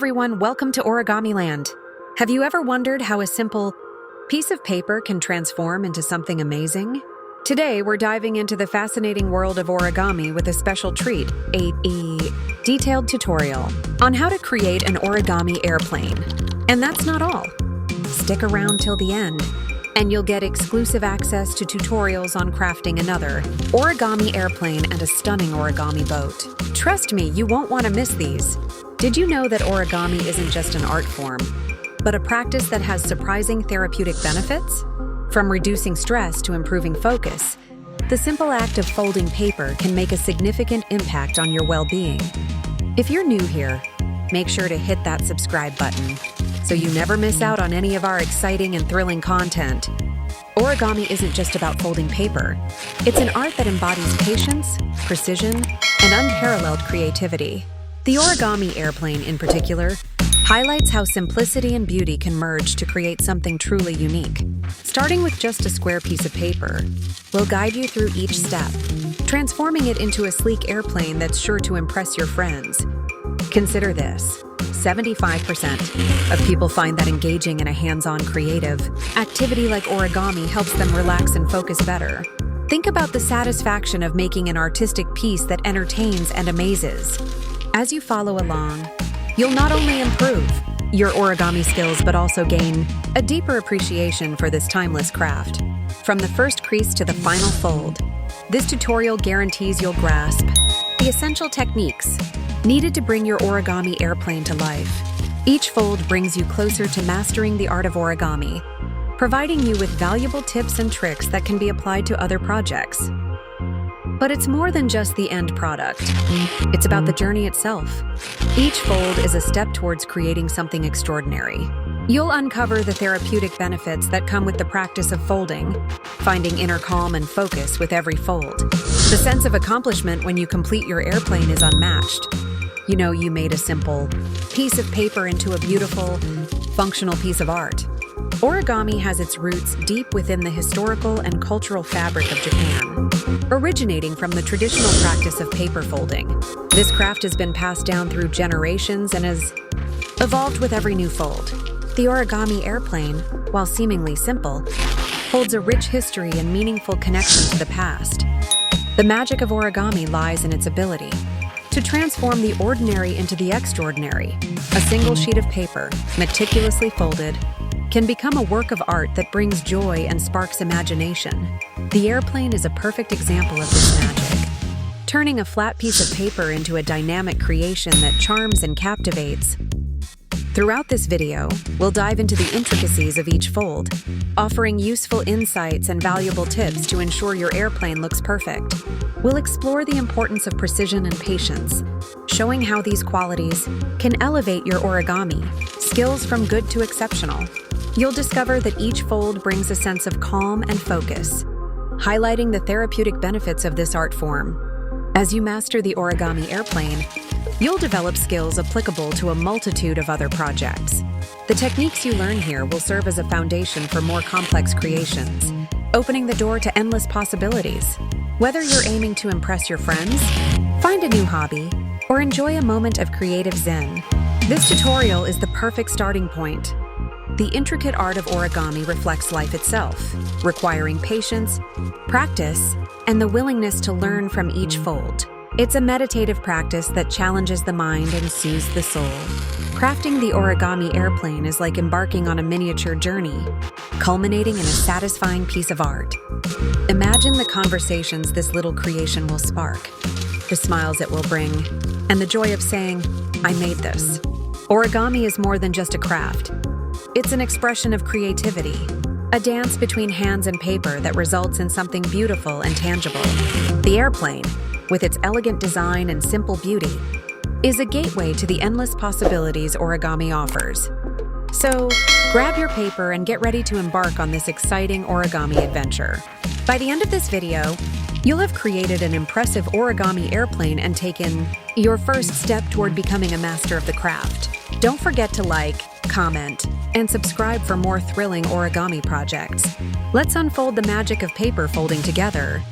everyone, welcome to Origami Land. Have you ever wondered how a simple piece of paper can transform into something amazing? Today, we're diving into the fascinating world of origami with a special treat, a detailed tutorial on how to create an origami airplane. And that's not all. Stick around till the end, and you'll get exclusive access to tutorials on crafting another origami airplane and a stunning origami boat. Trust me, you won't want to miss these. Did you know that origami isn't just an art form, but a practice that has surprising therapeutic benefits? From reducing stress to improving focus, the simple act of folding paper can make a significant impact on your well-being. If you're new here, make sure to hit that subscribe button so you never miss out on any of our exciting and thrilling content. Origami isn't just about folding paper. It's an art that embodies patience, precision, and unparalleled creativity. The origami airplane, in particular, highlights how simplicity and beauty can merge to create something truly unique. Starting with just a square piece of paper, we'll guide you through each step, transforming it into a sleek airplane that's sure to impress your friends. Consider this. 75% of people find that engaging in a hands-on creative activity like origami helps them relax and focus better. Think about the satisfaction of making an artistic piece that entertains and amazes. As you follow along, you'll not only improve your origami skills but also gain a deeper appreciation for this timeless craft. From the first crease to the final fold, this tutorial guarantees you'll grasp the essential techniques needed to bring your origami airplane to life. Each fold brings you closer to mastering the art of origami, providing you with valuable tips and tricks that can be applied to other projects. But it's more than just the end product. It's about the journey itself. Each fold is a step towards creating something extraordinary. You'll uncover the therapeutic benefits that come with the practice of folding, finding inner calm and focus with every fold. The sense of accomplishment when you complete your airplane is unmatched. You know you made a simple piece of paper into a beautiful, functional piece of art. Origami has its roots deep within the historical and cultural fabric of Japan. Originating from the traditional practice of paper folding, this craft has been passed down through generations and has evolved with every new fold. The origami airplane, while seemingly simple, holds a rich history and meaningful connection to the past. The magic of origami lies in its ability to transform the ordinary into the extraordinary. A single sheet of paper, meticulously folded, can become a work of art that brings joy and sparks imagination. The airplane is a perfect example of this magic, turning a flat piece of paper into a dynamic creation that charms and captivates. Throughout this video, we'll dive into the intricacies of each fold, offering useful insights and valuable tips to ensure your airplane looks perfect. We'll explore the importance of precision and patience, showing how these qualities can elevate your origami skills from good to exceptional. You'll discover that each fold brings a sense of calm and focus, highlighting the therapeutic benefits of this art form. As you master the origami airplane, you'll develop skills applicable to a multitude of other projects. The techniques you learn here will serve as a foundation for more complex creations, opening the door to endless possibilities. Whether you're aiming to impress your friends, find a new hobby, or enjoy a moment of creative zen, this tutorial is the perfect starting point. The intricate art of origami reflects life itself, requiring patience, practice, and the willingness to learn from each fold. It's a meditative practice that challenges the mind and soothes the soul. Crafting the origami airplane is like embarking on a miniature journey, culminating in a satisfying piece of art. Imagine the conversations this little creation will spark, the smiles it will bring, and the joy of saying, "I made this." Origami is more than just a craft. It's an expression of creativity, a dance between hands and paper that results in something beautiful and tangible. The airplane, with its elegant design and simple beauty, is a gateway to the endless possibilities origami offers. So, grab your paper and get ready to embark on this exciting origami adventure. By the end of this video, you'll have created an impressive origami airplane and taken your first step toward becoming a master of the craft. Don't forget to like, comment, and subscribe for more thrilling origami projects. Let's unfold the magic of paper folding together.